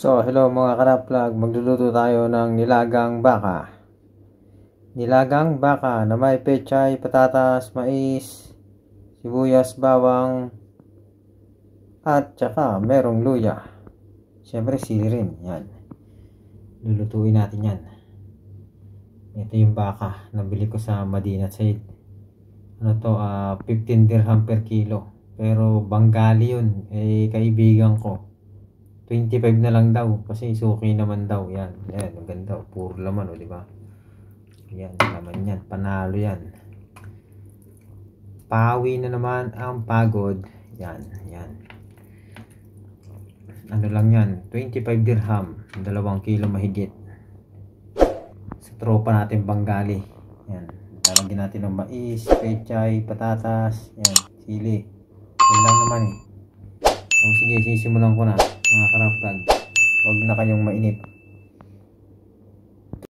So, hello mga ka-vlog, magluluto tayo ng nilagang baka. Nilagang baka na may pechay, patatas, mais, sibuyas, bawang, at saka merong luya. Siyempre sili rin, yan. Lulutuin natin yan. Ito yung baka, nabili ko sa Madinat Said. Ano to, 15 dirham per kilo. Pero Bengali yun, kaibigan ko. 25 na lang daw kasi suki naman daw yan. Yan, ang ganda, puro laman, di ba? Yan, laman yan, panalo yan. Pawi na naman ang pagod. Yan, yan. Ano lang yan, 25 dirham, 2 kilo mahigit. Sa tropa natin Bengali. Yan, lalagyan natin ng mais, pechay, patatas, yan, sili. Yan lang naman eh. O sige, sisimulan ko na mga ka-vlog. Huwag na kayong mainip.